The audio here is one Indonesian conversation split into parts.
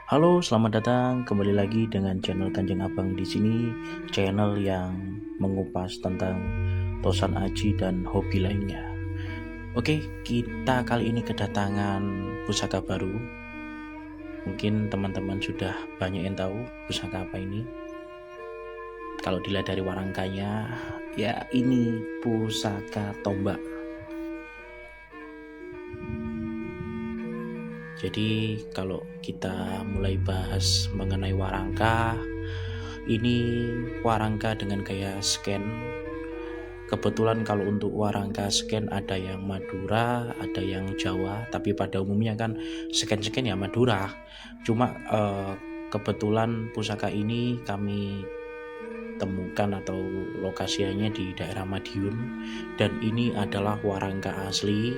Halo, selamat datang kembali lagi dengan channel Kanjeng Abang di sini, channel yang mengupas tentang tosan aji dan hobi lainnya. Oke, kita kali ini kedatangan pusaka baru. Mungkin teman-teman sudah banyak yang tahu pusaka apa ini. Kalau dilihat dari warangkanya, ya ini pusaka tombak. Jadi kalau kita mulai bahas mengenai warangka, ini warangka dengan gaya scan. Kebetulan kalau untuk warangka scan ada yang Madura, ada yang Jawa, tapi pada umumnya kan scan ya Madura. Cuma kebetulan pusaka ini kami temukan atau lokasinya di daerah Madiun, dan ini adalah warangka asli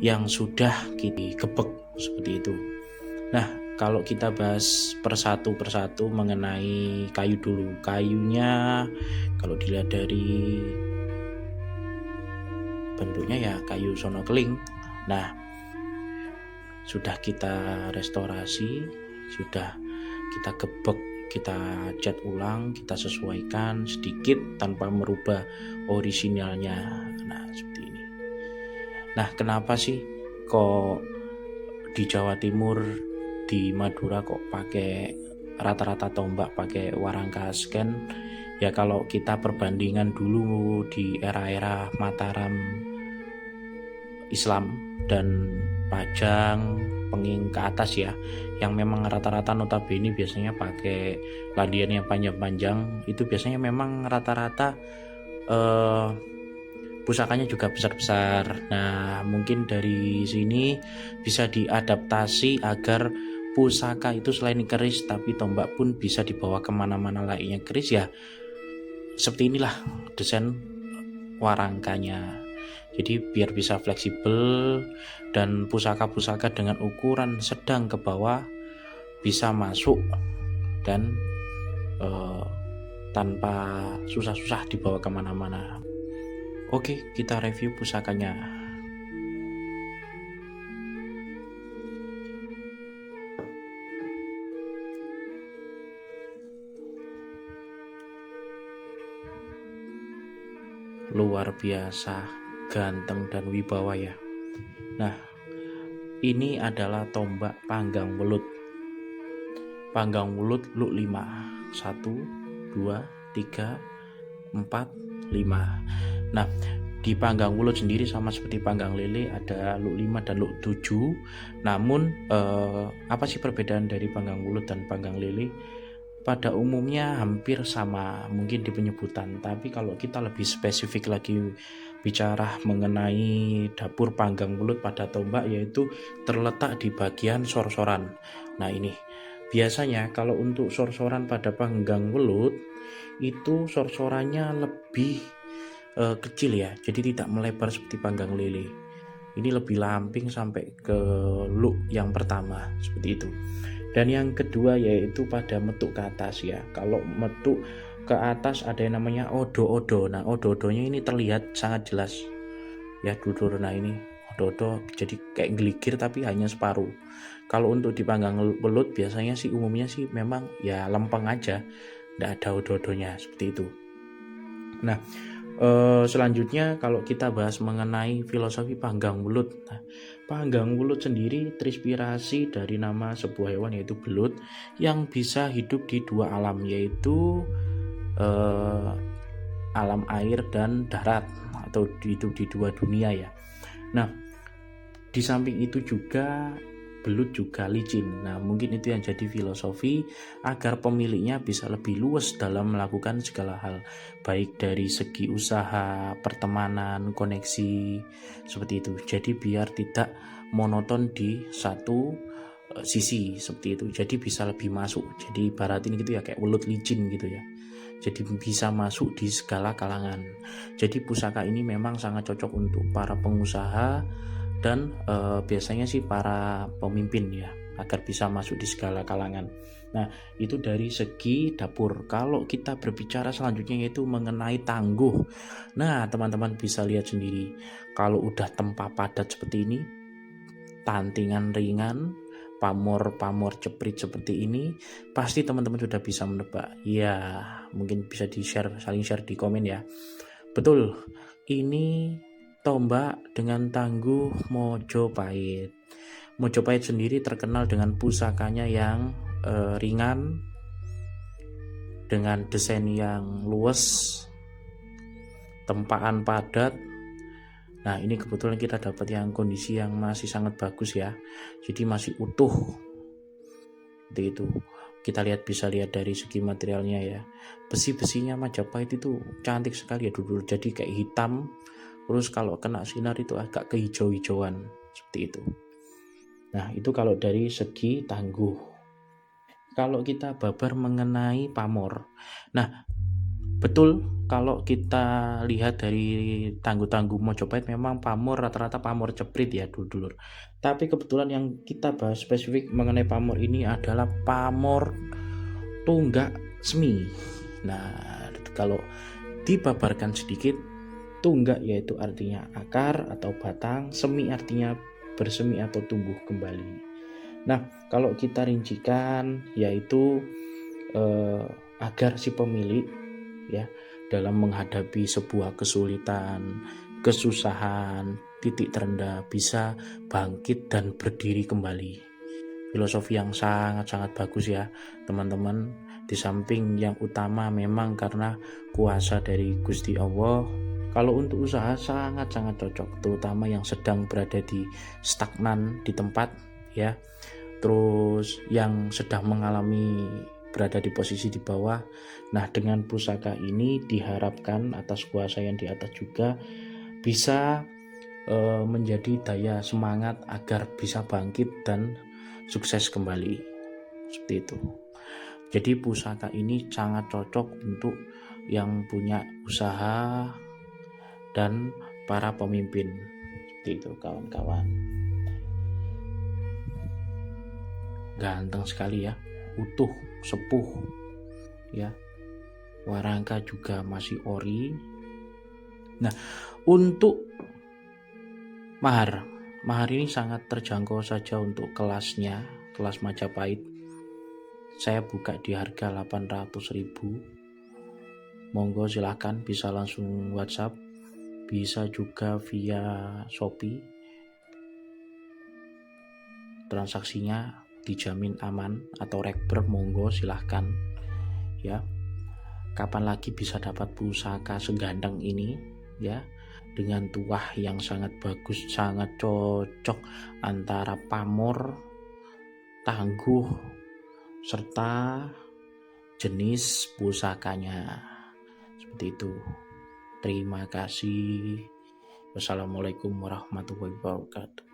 yang sudah kita gebek seperti itu. Nah, kalau kita bahas persatu mengenai kayu dulu. Kayunya kalau dilihat dari bentuknya ya kayu sono keling. Nah, sudah kita restorasi, sudah kita gebek, kita cat ulang, kita sesuaikan sedikit tanpa merubah orisinalnya. Nah, seperti ini. Nah, kenapa sih kok di Jawa Timur, di Madura kok pakai rata-rata tombak, pakai warangka scan? Ya kalau kita perbandingan dulu di era-era Mataram Islam dan Pajang, Penging ke atas ya, yang memang rata-rata notabene biasanya pakai ladian yang panjang-panjang, itu biasanya memang rata-rata pusakanya juga besar-besar. Nah, mungkin dari sini bisa diadaptasi agar pusaka itu selain keris tapi tombak pun bisa dibawa kemana-mana layaknya keris ya. Seperti inilah desain warangkanya. Jadi biar bisa fleksibel dan pusaka-pusaka dengan ukuran sedang ke bawah bisa masuk dan tanpa susah-susah dibawa kemana-mana. Oke, kita review pusakanya. Luar biasa ganteng dan wibawa ya. Nah, ini adalah tombak panggang welut. Panggang welut luk 5. 1, 2, 3, 4, 5. Nah, di panggang welut sendiri sama seperti panggang lele, ada luk 5 dan luk 7. Namun apa sih perbedaan dari panggang welut dan panggang lele? Pada umumnya hampir sama mungkin di penyebutan, tapi kalau kita lebih spesifik lagi bicara mengenai dapur panggang welut pada tombak, yaitu terletak di bagian sorsoran. Nah, ini biasanya kalau untuk sorsoran pada panggang welut itu sorsorannya lebih kecil ya, jadi tidak melebar seperti panggang lele. Ini lebih lamping sampai ke look yang pertama seperti itu. Dan yang kedua yaitu pada metuk ke atas ya. Kalau metuk ke atas ada yang namanya odo-odo. Nah, odo-odonya ini terlihat sangat jelas ya, dudur. Nah, ini odo-odo jadi kayak geligir tapi hanya separuh. Kalau untuk dipanggang welut biasanya sih umumnya sih memang ya lempeng aja, tidak ada odo-odonya seperti itu. Nah, selanjutnya kalau kita bahas mengenai filosofi panggang welut. Nah, panggang welut sendiri terinspirasi dari nama sebuah hewan yaitu belut yang bisa hidup di dua alam, yaitu alam air dan darat, atau hidup di dua dunia ya. Nah, di samping itu juga belut juga licin. Nah, mungkin itu yang jadi filosofi agar pemiliknya bisa lebih luas dalam melakukan segala hal, baik dari segi usaha, pertemanan, koneksi, seperti itu. Jadi biar tidak monoton di satu sisi seperti itu. Jadi bisa lebih masuk. Jadi ibaratin gitu ya, kayak welut licin gitu ya. Jadi bisa masuk di segala kalangan. Jadi pusaka ini memang sangat cocok untuk para pengusaha dan biasanya sih para pemimpin ya, agar bisa masuk di segala kalangan. Nah, itu dari segi dapur. Kalau kita berbicara selanjutnya yaitu mengenai tangguh. Nah, teman-teman bisa lihat sendiri. Kalau udah tempat padat seperti ini, tantingan ringan, pamor ceprit seperti ini, pasti teman-teman sudah bisa menebak. Ya, mungkin bisa saling share di komen ya. Betul, ini tombak dengan tangguh Mojopahit. Mojopahit sendiri terkenal dengan pusakanya yang ringan, dengan desain yang luas, tempaan padat. Nah, ini kebetulan kita dapat yang kondisi yang masih sangat bagus ya, jadi masih utuh. Seperti itu. Kita bisa lihat dari segi materialnya ya. Besi-besinya Majapahit itu cantik sekali ya dulu. Jadi kayak hitam, terus kalau kena sinar itu agak kehijau-hijauan seperti itu. Nah, itu kalau dari segi tangguh. Kalau kita babar mengenai pamor. Nah, betul, kalau kita lihat dari tangguh-tangguh Mojopahit memang pamor rata-rata pamor ceprit ya dulur. Tapi kebetulan yang kita bahas spesifik mengenai pamor ini adalah pamor tunggak semi. Nah, kalau dibabarkan sedikit, tunggak yaitu artinya akar atau batang, semi artinya bersemi atau tumbuh kembali. Nah, kalau kita rincikan yaitu agar si pemilik ya dalam menghadapi sebuah kesulitan, kesusahan, titik terendah bisa bangkit dan berdiri kembali. Filosofi yang sangat-sangat bagus ya teman-teman. Di samping yang utama memang karena kuasa dari Gusti Allah, kalau untuk usaha sangat-sangat cocok, terutama yang sedang berada di stagnan di tempat ya, terus yang sedang mengalami berada di posisi di bawah. Nah, dengan pusaka ini diharapkan atas kuasa yang di atas juga bisa menjadi daya semangat agar bisa bangkit dan sukses kembali. Seperti itu. Jadi pusaka ini sangat cocok untuk yang punya usaha dan para pemimpin. Seperti itu kawan-kawan. Ganteng sekali ya, utuh, sepuh ya. Warangka juga masih ori. Nah, untuk mahar ini sangat terjangkau saja untuk kelasnya, kelas Majapahit. Saya buka di harga 800.000. Monggo silahkan, bisa langsung WhatsApp, bisa juga via Shopee. Transaksinya dijamin aman atau rekber, monggo silahkan ya. Kapan lagi bisa dapat pusaka seganteng ini ya, dengan tuah yang sangat bagus, sangat cocok antara pamor, tangguh, serta jenis pusakanya. Seperti itu. Terima kasih. Wassalamualaikum warahmatullahi wabarakatuh.